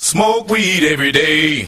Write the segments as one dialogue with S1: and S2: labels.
S1: Smoke weed every day.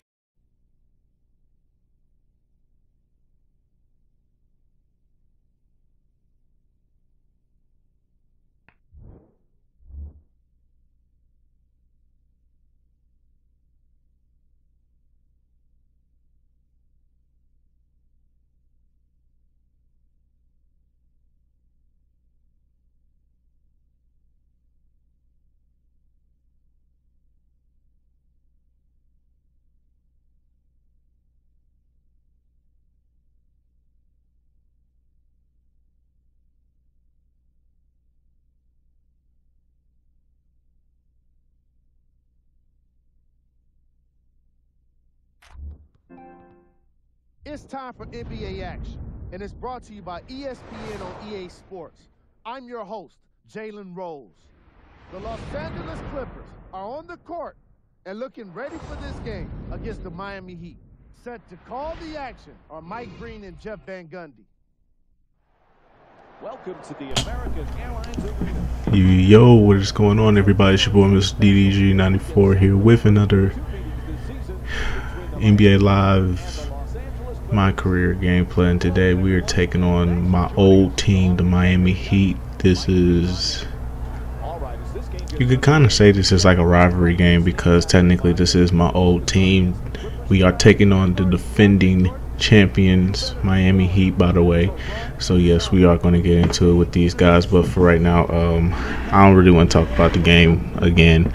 S2: It's time for NBA action, and it's brought to you by ESPN on EA Sports. I'm your host, Jalen Rose. The Los Angeles Clippers are on the court and looking ready for this game against the Miami Heat. Set to call the action are Mike Green and Jeff Van Gundy.
S3: Welcome to the American Airlines Arena.
S4: Yo, what is going on, everybody? It's your boy, Mr. DDG94 here with another NBA Live My Career gameplay, and today we are taking on my old team, the Miami Heat. This is, you could kind of say this is like a rivalry game because technically this is my old team. We are taking on the defending champions, Miami Heat, by the way. So yes, we are going to get into it with these guys, but for right now, I don't really want to talk about the game again.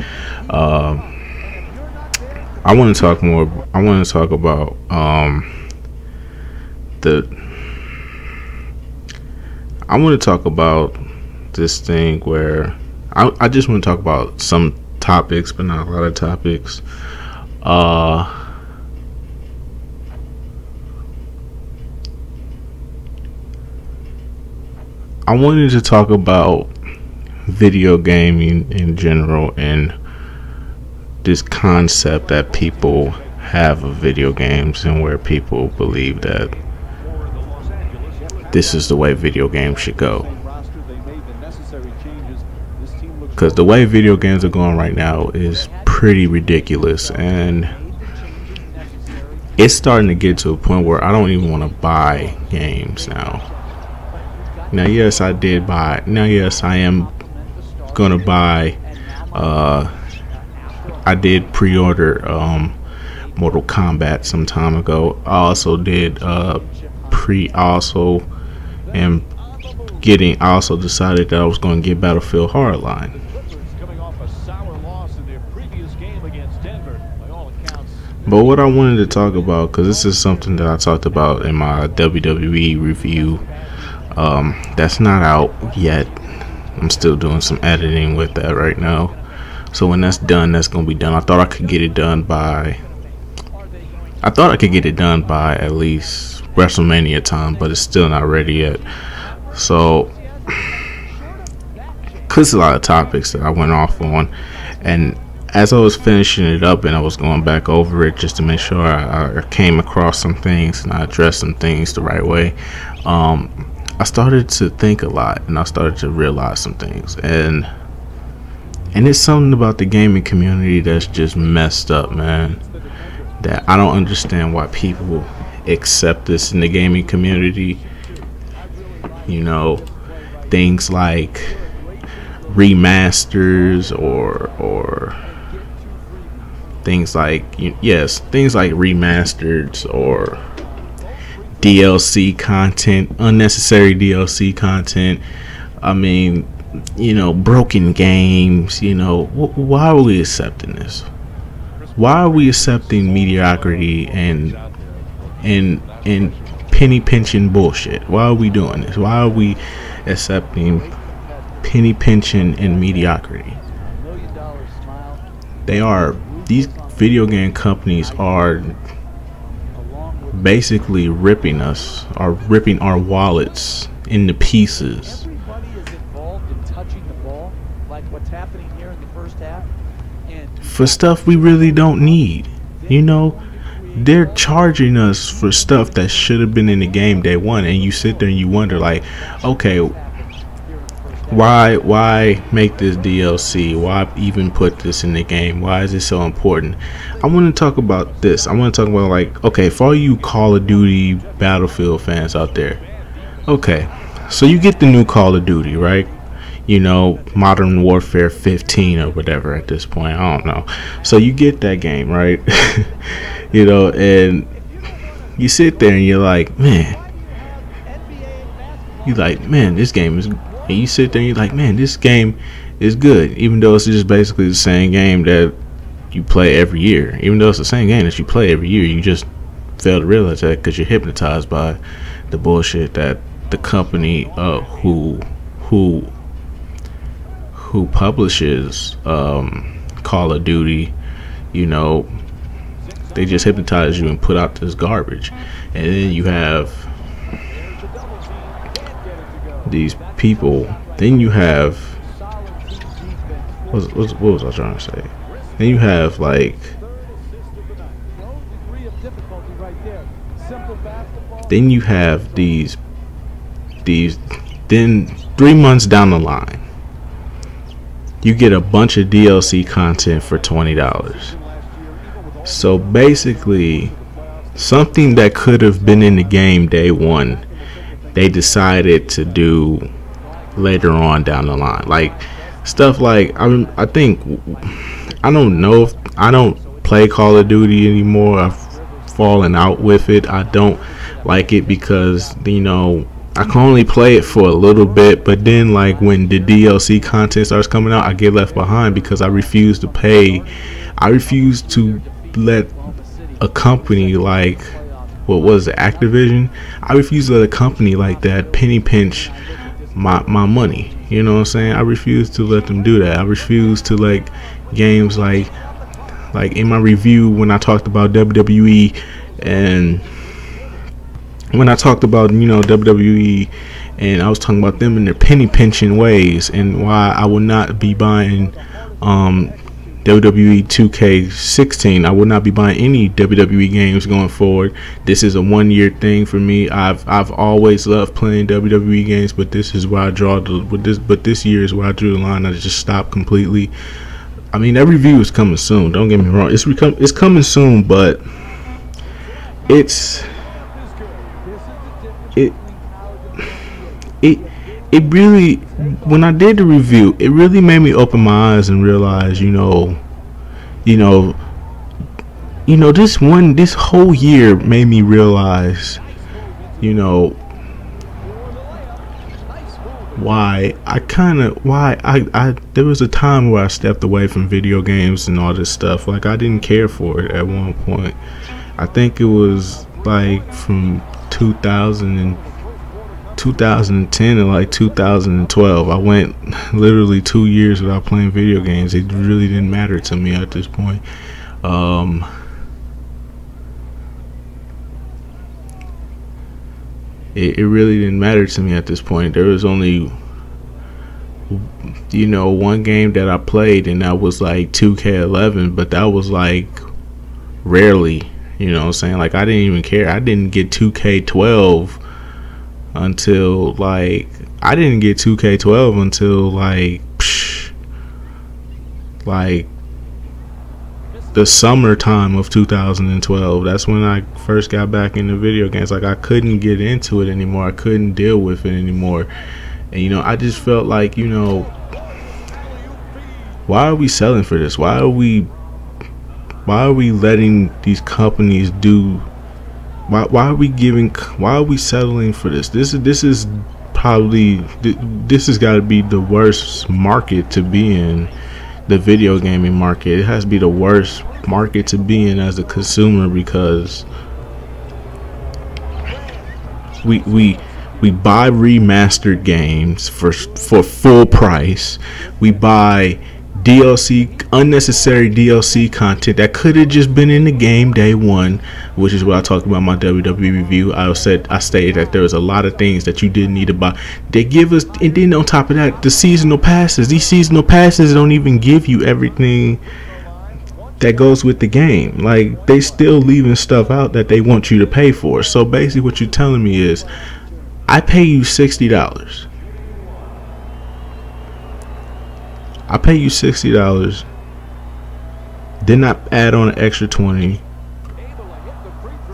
S4: I want to talk more. I want to talk about I want to talk about this thing where I just want to talk about some topics, but not a lot of topics. I wanted to talk about video gaming in general and this concept that people have of video games and where people believe that this is the way video games should go. Because the way video games are going right now is pretty ridiculous, and it's starting to get to a point where I don't even want to buy games now. Now, yes, I did buy. Now, yes, I am gonna buy. I did pre-order Mortal Kombat some time ago. I also did I also decided that I was going to get Battlefield Hardline. But what I wanted to talk about, because this is something that I talked about in my WWE review, that's not out yet. I'm still doing some editing with that right now. So when that's done, that's going to be done. I thought I could get it done by at least WrestleMania time, but it's still not ready yet. So, cause a lot of topics that I went off on, and as I was finishing it up and I was going back over it just to make sure I came across some things and I addressed some things the right way, I started to think a lot and I started to realize some things, and it's something about the gaming community that's just messed up, man, that I don't understand why people accept this in the gaming community. You know, things like remasters or things like, yes, things like remasters or DLC content, unnecessary DLC content. I mean, you know, broken games. You know, why are we accepting this? Why are we accepting mediocrity and penny pinching bullshit? Why are we doing this? Why are we accepting penny pinching and mediocrity? These video game companies are basically ripping our wallets into pieces. For stuff we really don't need. You know, they're charging us for stuff that should have been in the game day one, and you sit there and you wonder, like, okay, why make this DLC? Why even put this in the game? Why is it so important? I want to talk about this. I want to talk about, like, okay, for all you Call of Duty Battlefield fans out there, okay, so you get the new Call of Duty, right? You know, Modern Warfare 15 or whatever at this point, I don't know. So you get that game, right? You know, and you sit there and you're like, man, this game is, and you sit there and you're like, man, this game is good, even though it's just basically the same game that you play every year. Even though it's the same game that you play every year, you just fail to realize that because you're hypnotized by the bullshit that the company who publishes Call of Duty, you know, they just hypnotize you and put out this garbage. And then you have these people, then you have what was I trying to say? Then you have, like, then you have these then 3 months down the line you get a bunch of DLC content for $20. So basically, something that could have been in the game day one, they decided to do later on down the line. Like stuff like, I think, I don't know if I don't play Call of Duty anymore. I've fallen out with it. I don't like it because, you know, I can only play it for a little bit, but then, like, when the DLC content starts coming out, I get left behind because I refuse to pay. I refuse to let a company like, what was it, Activision? I refuse to let a company like that penny pinch my money. You know what I'm saying? I refuse to let them do that. I refuse to let games like in my review when I talked about WWE, and when I talked about, you know, WWE, and I was talking about them in their penny pinching ways, and why I would not be buying WWE 2K16. I would not be buying any WWE games going forward. This is a 1 year thing for me. I've always loved playing WWE games, but this is where I draw this year is where I drew the line. I just stopped completely. I mean, that review is coming soon. Don't get me wrong. It's coming soon, but it really, when I did the review, it really made me open my eyes and realize, this whole year made me realize, why there was a time where I stepped away from video games and all this stuff. Like, I didn't care for it at one point. I think it was like from 2010 to like 2012. I went literally 2 years without playing video games. It really didn't matter to me at this point. It really didn't matter to me at this point. There was only, one game that I played, and that was like 2K11, but that was like rarely, you know what I'm saying? Like, I didn't even care. I didn't get 2K12 until like the summertime of 2012. That's when I first got back into video games. Like, I couldn't get into it anymore. I couldn't deal with it anymore. And I just felt like, why are we selling for this? Why are we letting these companies do? Why are we settling for this? This has got to be the worst market to be in, the video gaming market. It has to be the worst market to be in as a consumer, because we buy remastered games for full price. We buy DLC, unnecessary DLC content that could have just been in the game day one, which is what I talked about in my WWE review. I stated that there was a lot of things that you didn't need to buy. They give us, and then on top of that, the seasonal passes. These seasonal passes don't even give you everything that goes with the game. Like, they still leaving stuff out that they want you to pay for. So basically what you're telling me is, I pay you $60. I pay you $60, then I add on an extra 20,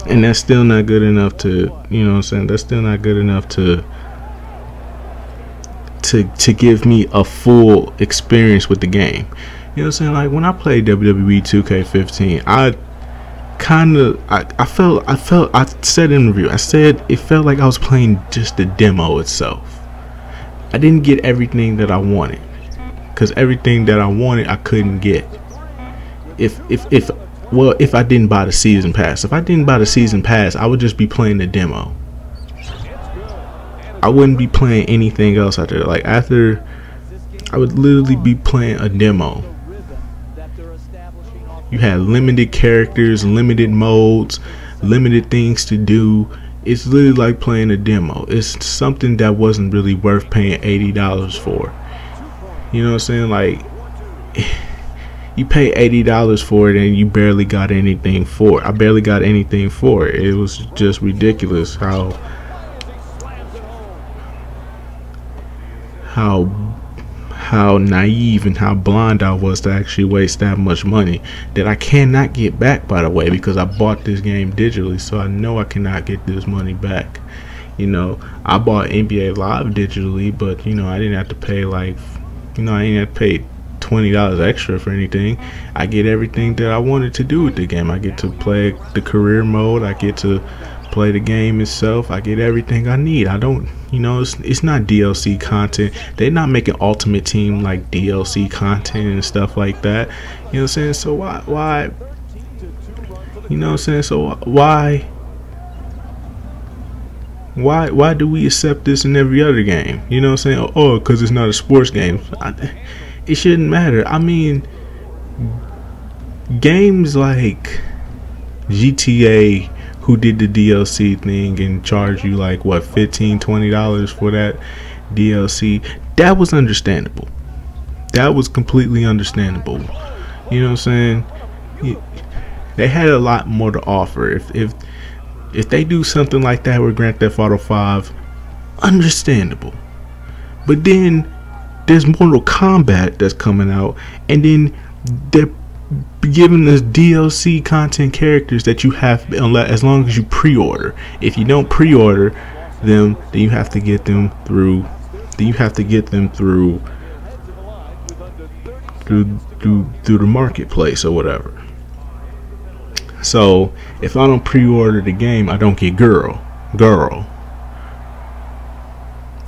S4: and that's still not good enough to, you know what I'm saying, that's still not good enough to give me a full experience with the game. You know what I'm saying? Like when I played WWE 2K15, I said in the review, I said it felt like I was playing just the demo itself. I didn't get everything that I wanted, because everything that I wanted I couldn't get if I didn't buy the season pass. If I didn't buy the season pass, I would just be playing the demo. I wouldn't be playing anything else out there. Like after, I would literally be playing a demo. You had limited characters, limited modes, limited things to do. It's literally like playing a demo. It's something that wasn't really worth paying $80 for. You know what I'm saying? Like, you pay $80 for it and you barely got anything for it. I barely got anything for it. It was just ridiculous how naive and how blind I was to actually waste that much money that I cannot get back, by the way, because I bought this game digitally, so I know I cannot get this money back. You know, I bought NBA Live digitally, but you know, I didn't have to pay I didn't have to pay $20 extra for anything. I get everything that I wanted to do with the game. I get to play the career mode, I get to play the game itself, I get everything I need. I don't, you know, it's not DLC content. They're not making Ultimate Team like DLC content and stuff like that. You know what I'm saying? So why you know what I'm saying? So why do we accept this in every other game? You know what I'm saying? Oh, because it's not a sports game. It shouldn't matter. I mean, games like GTA, who did the DLC thing and charged you like what, $15-$20 for that DLC, that was understandable. That was completely understandable. You know what I'm saying? They had a lot more to offer. If they do something like that with Grand Theft Auto 5, understandable. But then there's Mortal Kombat that's coming out, and then they're giving us DLC content characters that you have, as long as you pre-order. If you don't pre-order them, then you have to get them through. Through the marketplace or whatever. So if I don't pre-order the game, I don't get girl.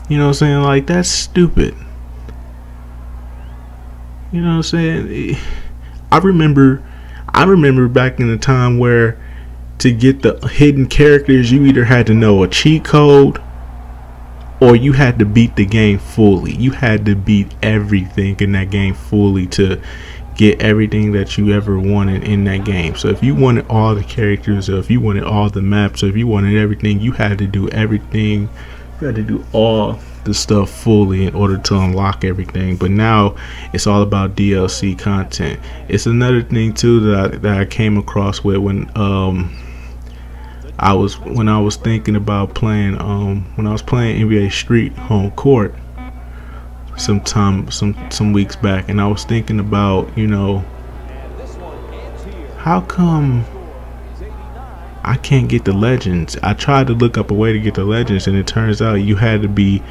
S4: You know what I'm saying? Like, that's stupid. You know what I'm saying? I remember back in the time where to get the hidden characters, you either had to know a cheat code or you had to beat the game fully. You had to beat everything in that game fully to get everything that you ever wanted in that game. So if you wanted all the characters, or if you wanted all the maps, or if you wanted everything, you had to do everything. You had to do all the stuff fully in order to unlock everything. But now it's all about DLC content. It's another thing too that I came across with when I was thinking about playing when I was playing NBA Street Home Court some weeks back, and I was thinking about, you know, how come I can't get the legends? I tried to look up a way to get the legends, and it turns out you had to be,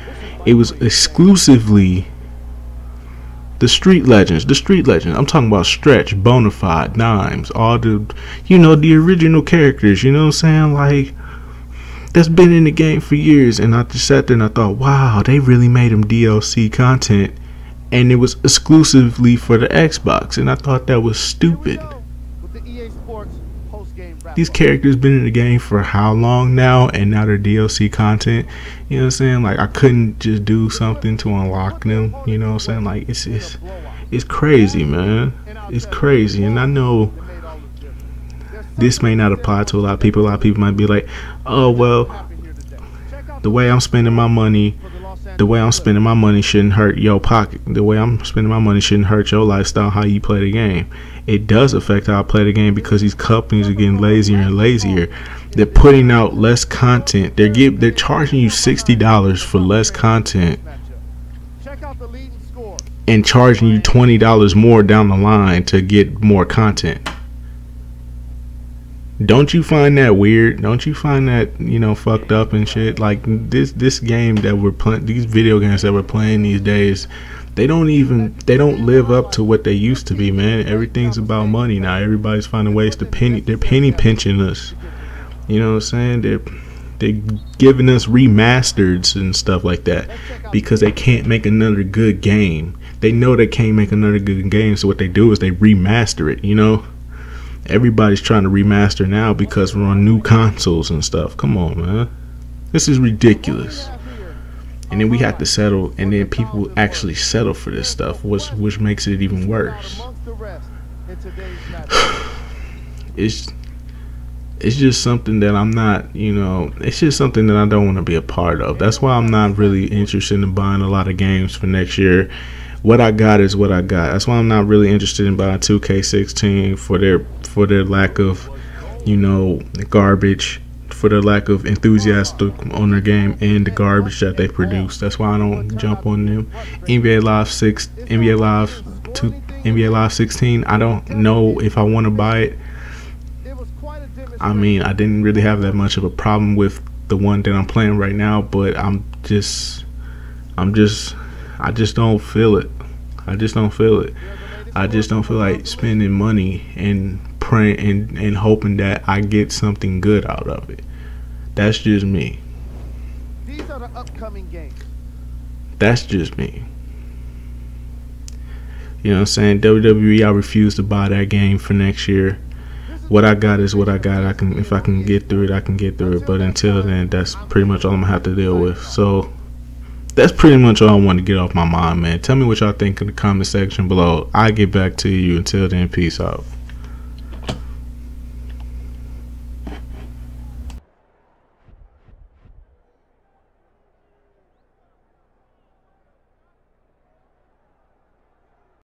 S4: it was exclusively the street legends. I'm talking about Stretch, Bonafide, Dimes, all the, you know, the original characters, you know what I'm saying? Like, that's been in the game for years. And I just sat there and I thought, wow, they really made them DLC content, and it was exclusively for the Xbox, and I thought that was stupid. These characters been in the game for how long now, and now they're DLC content. You know what I'm saying? Like, I couldn't just do something to unlock them. You know what I'm saying? Like, it's crazy, man. It's crazy. And I know this may not apply to a lot of people. A lot of people might be like, oh, well, the way I'm spending my money shouldn't hurt your pocket. The way I'm spending my money shouldn't hurt your lifestyle, how you play the game. It does affect how I play the game, because these companies are getting lazier and lazier. They're putting out less content. They're charging you $60 for less content, and charging you $20 more down the line to get more content. Don't you find that weird? Don't you find that, you know, fucked up and shit? Like this game that we're playing, these video games that we're playing these days, they don't live up to what they used to be, man. Everything's about money now. Everybody's finding ways to they're penny pinching us. You know what I'm saying? They're giving us remasters and stuff like that because they can't make another good game. They know they can't make another good game, so what they do is they remaster it, you know? Everybody's trying to remaster now because we're on new consoles and stuff. Come on, man. This is ridiculous. And then we have to settle, and then people actually settle for this stuff, which makes it even worse. It's just something that I'm not, you know, it's just something that I don't want to be a part of. That's why I'm not really interested in buying a lot of games for next year. What I got is what I got. That's why I'm not really interested in buying 2K16 for their lack of, you know, garbage, for their lack of enthusiasm on their game and the garbage that they produce. That's why I don't jump on them. NBA Live 16, I don't know if I want to buy it. I mean, I didn't really have that much of a problem with the one that I'm playing right now, but I just don't feel it. I just don't feel it. I just don't feel like spending money and praying and hoping that I get something good out of it. That's just me.
S2: These are the upcoming games.
S4: That's just me. You know what I'm saying? WWE, I refuse to buy that game for next year. What I got is what I got. If I can get through it, I can get through it. But until then, that's pretty much all I'm gonna have to deal with. So that's pretty much all I want to get off my mind, man. Tell me what y'all think in the comment section below. I'll get back to you. Until then, peace out.